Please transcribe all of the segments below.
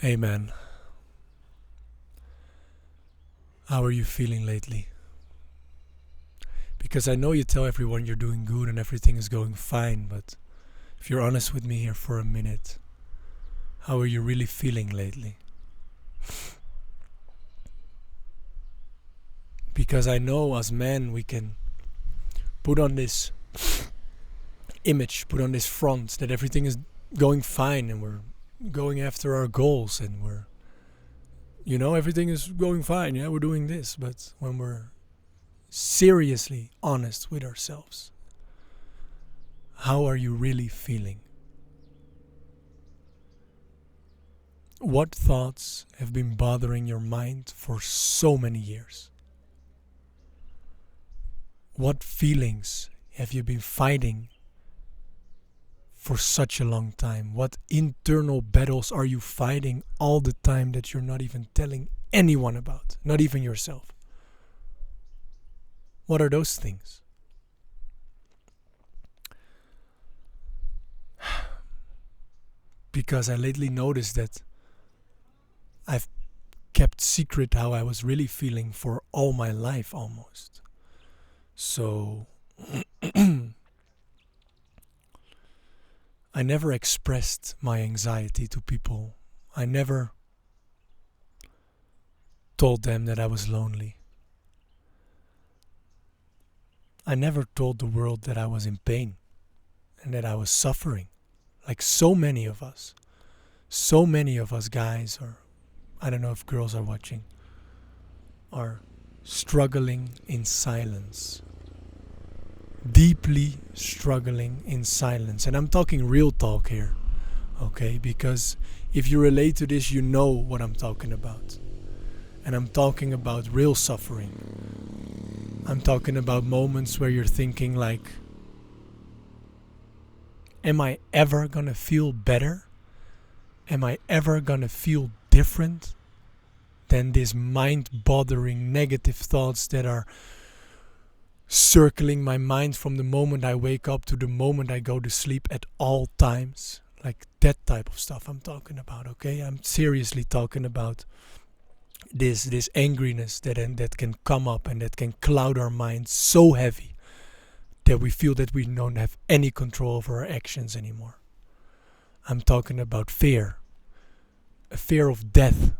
Hey man, how are you feeling lately? Because I know you tell everyone you're doing good and everything is going fine, but if you're honest with me here for a minute, how are you really feeling lately? Because I know as men we can put on this image, put on this front that everything is going fine and we're going after our goals and everything is going fine, yeah, we're doing this, but when we're seriously honest with ourselves, how are you really feeling? What thoughts have been bothering your mind for so many years? What feelings have you been fighting for such a long time? What internal battles are you fighting all the time that you're not even telling anyone about, not even yourself? What are those things? Because I lately noticed that I've kept secret how I was really feeling for all my life almost. So I never expressed my anxiety to people. I never told them that I was lonely. I never told the world that I was in pain and that I was suffering, like so many of us. So many of us guys, or I don't know if girls are watching, are struggling in silence. Deeply struggling in silence. And I'm talking real talk here, okay? Because if you relate to this, you know what I'm talking about. And I'm talking about real suffering. I'm talking about moments where you're thinking like, am I ever gonna feel better? Am I ever gonna feel different than these mind-bothering negative thoughts that are circling my mind from the moment I wake up to the moment I go to sleep at all times? Like that type of stuff I'm talking about, okay? I'm seriously talking about this angriness that can come up and that can cloud our minds so heavy that we feel that we don't have any control over our actions anymore. I'm talking about fear. A fear of death.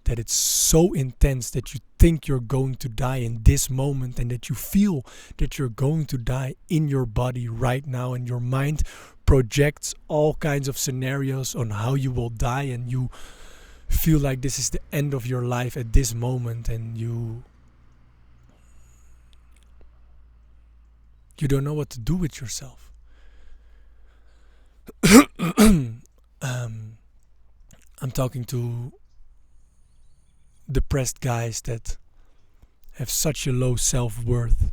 That it's so intense that you think you're going to die in this moment and that you feel that you're going to die in your body right now, and your mind projects all kinds of scenarios on how you will die, and you feel like this is the end of your life at this moment, and you don't know what to do with yourself. I'm talking to depressed guys that have such a low self-worth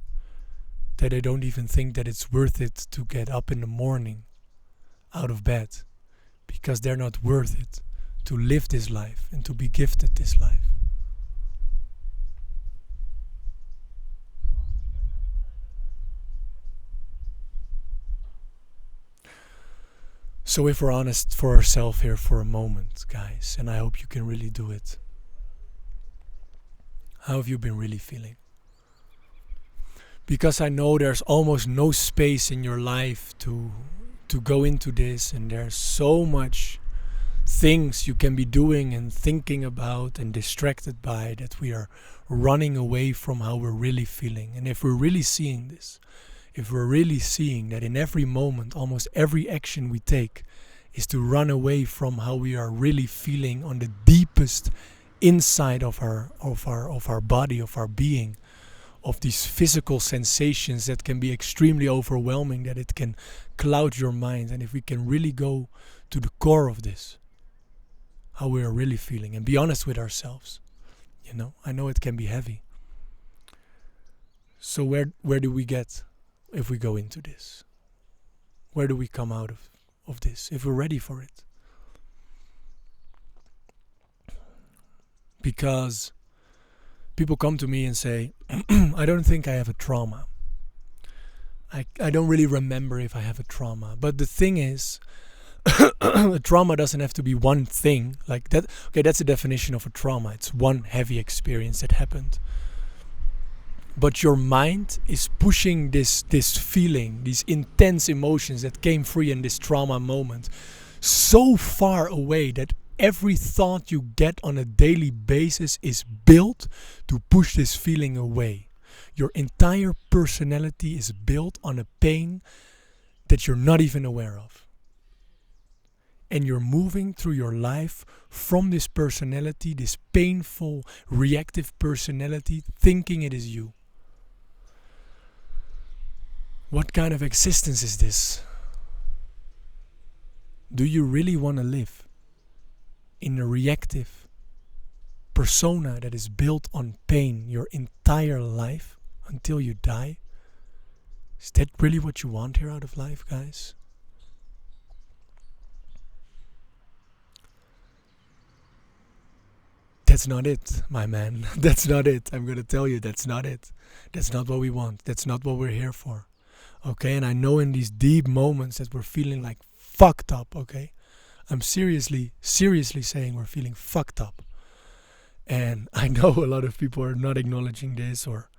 that they don't even think that it's worth it to get up in the morning out of bed, because they're not worth it to live this life and to be gifted this life. So if we're honest for ourselves here for a moment, guys, and I hope you can really do it, how have you been really feeling? Because I know there's almost no space in your life to go into this, and there's so much things you can be doing and thinking about and distracted by that we are running away from how we're really feeling. And if we're really seeing this, if we're really seeing that in every moment, almost every action we take is to run away from how we are really feeling on the deepest inside of our body, of our being, of these physical sensations that can be extremely overwhelming, that it can cloud your mind. And if we can really go to the core of this, how we are really feeling, and be honest with ourselves, I know it can be heavy. So where do we get if we go into this? Where do we come out of this if we're ready for it? Because people come to me and say, I don't think I have a trauma. I don't really remember if I have a trauma. But the thing is, A trauma doesn't have to be one thing like that. Okay, that's the definition of a trauma. It's one heavy experience that happened. But your mind is pushing this feeling, these intense emotions that came free in this trauma moment, so far away that every thought you get on a daily basis is built to push this feeling away. Your entire personality is built on a pain that you're not even aware of. And you're moving through your life from this personality, this painful, reactive personality, thinking it is you. What kind of existence is this? Do you really want to live in a reactive persona that is built on pain your entire life until you die? Is that really what you want here out of life, guys? That's not it, my man. That's not it. I'm going to tell you, that's not it. That's not what we want. That's not what we're here for. Okay, and I know in these deep moments that we're feeling like fucked up, okay? I'm seriously saying we're feeling fucked up. And I know a lot of people are not acknowledging this or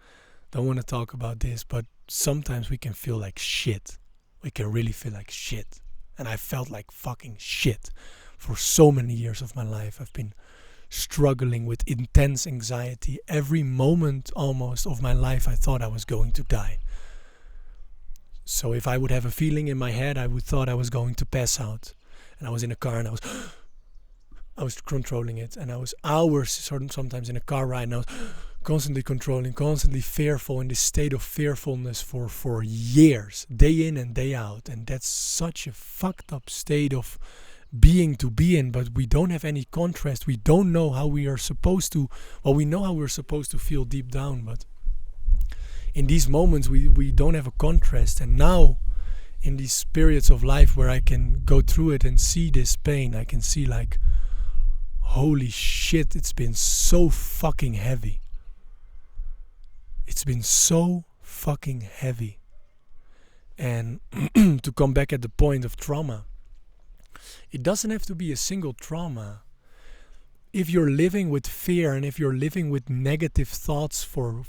don't want to talk about this, but sometimes we can feel like shit. We can really feel like shit. And I felt like fucking shit for so many years of my life. I've been struggling with intense anxiety. Every moment almost of my life I thought I was going to die. So if I would have a feeling in my head, I would thought I was going to pass out. And I was in a car and I was controlling it. And I was hours sometimes in a car ride and I was constantly controlling, constantly fearful, in this state of fearfulness for years, day in and day out. And that's such a fucked up state of being to be in, but we don't have any contrast. We don't know how we are supposed to, well, we know how we're supposed to feel deep down, but in these moments we don't have a contrast. And now in these periods of life where I can go through it and see this pain, I can see like, holy shit, it's been so fucking heavy. It's been so fucking heavy. And to come back at the point of trauma, it doesn't have to be a single trauma. If you're living with fear and if you're living with negative thoughts for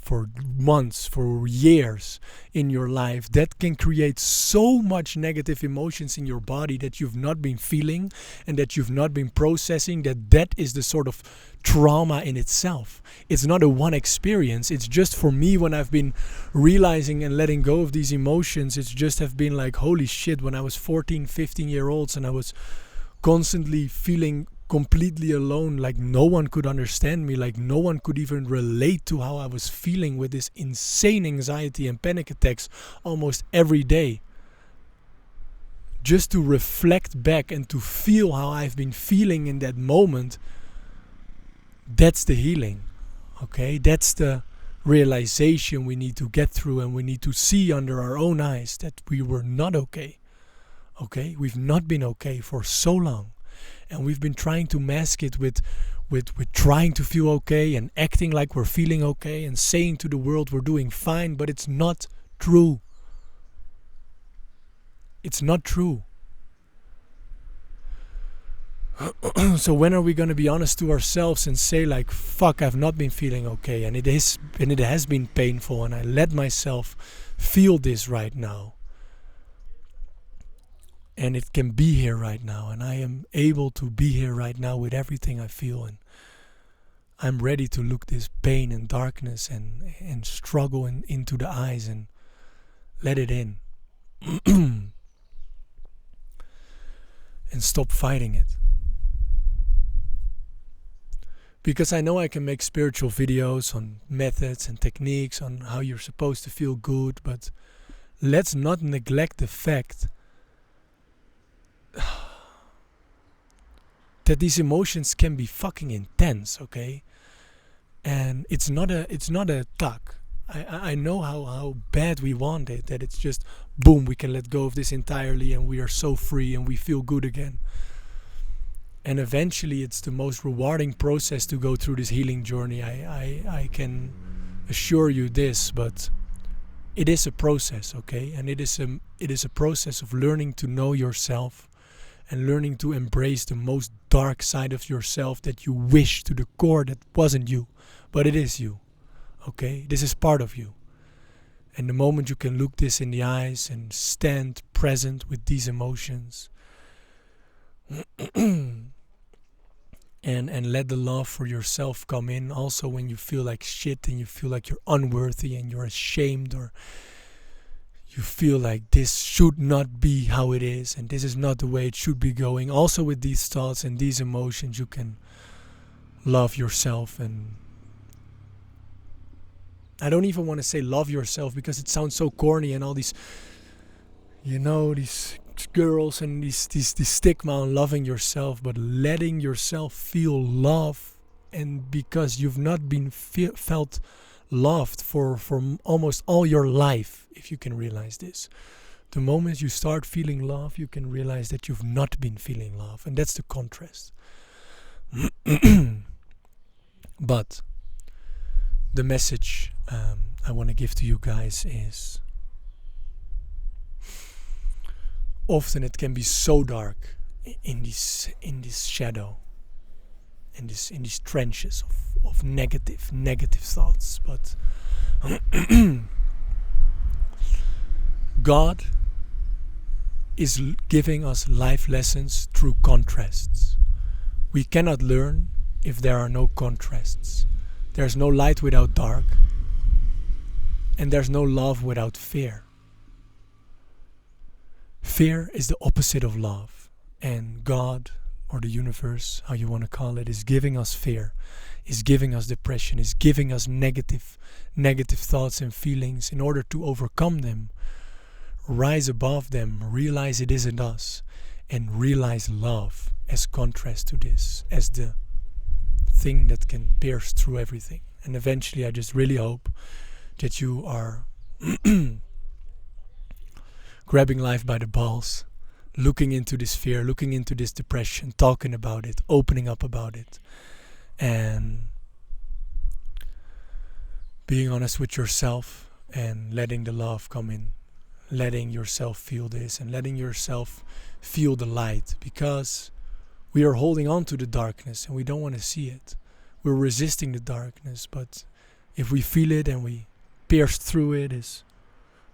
months, for years in your life, that can create so much negative emotions in your body that you've not been feeling and that you've not been processing, that is the sort of trauma in itself. It's not a one experience. It's just for me when I've been realizing and letting go of these emotions, it's just have been like, holy shit, when I was 14, 15 year olds and I was constantly feeling completely alone, like no one could understand me, like no one could even relate to how I was feeling with this insane anxiety and panic attacks almost every day. Just to reflect back and to feel how I've been feeling in that moment, that's the healing, okay? That's the realization we need to get through, and we need to see under our own eyes that we were not okay, okay? We've not been okay for so long. And we've been trying to mask it with trying to feel okay and acting like we're feeling okay and saying to the world we're doing fine, but it's not true. It's not true. So when are we going to be honest to ourselves and say like, fuck, I've not been feeling okay, and it has been painful, and I let myself feel this right now. And it can be here right now, and I am able to be here right now with everything I feel, and I'm ready to look this pain and darkness and struggle into the eyes and let it in. And stop fighting it. Because I know I can make spiritual videos on methods and techniques on how you're supposed to feel good, but let's not neglect the fact that these emotions can be fucking intense, okay? And it's not a tuck. I know how bad we want it, that it's just boom, we can let go of this entirely and we are so free and we feel good again. And eventually it's the most rewarding process to go through this healing journey. I can assure you this, but it is a process, okay? And it is a process of learning to know yourself and learning to embrace the most dark side of yourself that you wish to the core that wasn't you, but it is you. Okay? This is part of you. And the moment you can look this in the eyes and stand present with these emotions and let the love for yourself come in also when you feel like shit and you feel like you're unworthy and you're ashamed, or you feel like this should not be how it is and this is not the way it should be going. Also with these thoughts and these emotions you can love yourself. And I don't even want to say love yourself because it sounds so corny, and all these, these girls and this stigma on loving yourself, but letting yourself feel love. And because you've not been felt loved for almost all your life, if you can realize this, the moment you start feeling love, you can realize that you've not been feeling love, and that's the contrast. But the message I want to give to you guys is, often it can be so dark in this shadow, in these trenches of negative thoughts. But God is giving us life lessons through contrasts. We cannot learn if there are no contrasts. There's no light without dark, and there's no love without fear. Fear is the opposite of love, and God, or the universe, how you want to call it, is giving us fear, is giving us depression, is giving us negative thoughts and feelings in order to overcome them, rise above them, realize it isn't us, and realize love as contrast to this, as the thing that can pierce through everything. And eventually I just really hope that you are grabbing life by the balls, looking into this fear, looking into this depression, talking about it, opening up about it, and being honest with yourself and letting the love come in, letting yourself feel this and letting yourself feel the light, because we are holding on to the darkness and we don't want to see it. We're resisting the darkness, but if we feel it and we pierce through it, is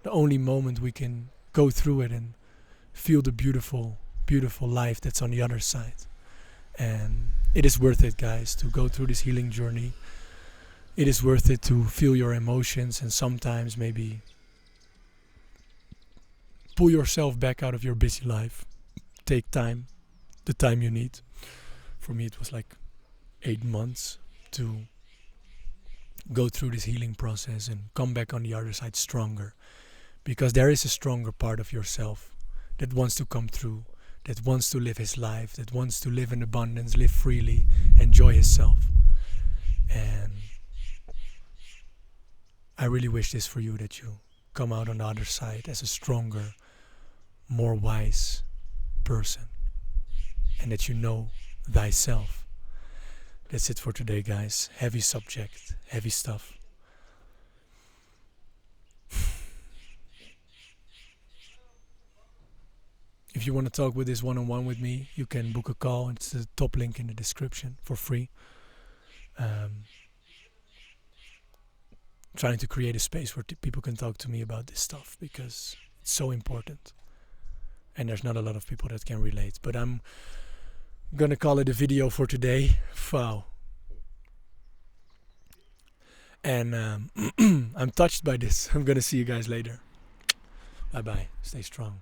the only moment we can go through it and feel the beautiful life that's on the other side. And it is worth it, guys, to go through this healing journey. It is worth it to feel your emotions and sometimes maybe pull yourself back out of your busy life. Take time, the time you need. For me it was like 8 months to go through this healing process and come back on the other side stronger, because there is a stronger part of yourself that wants to come through, that wants to live his life, that wants to live in abundance, live freely, enjoy himself. And I really wish this for you, that you come out on the other side as a stronger, more wise person, and that you know thyself. That's it for today, guys. Heavy subject, heavy stuff. If you want to talk with this one-on-one with me, you can book a call. It's the top link in the description for free. Trying to create a space where people can talk to me about this stuff, because it's so important. And there's not a lot of people that can relate. But I'm gonna call it a video for today. Wow. And I'm touched by this. I'm gonna see you guys later. Bye bye. Stay strong.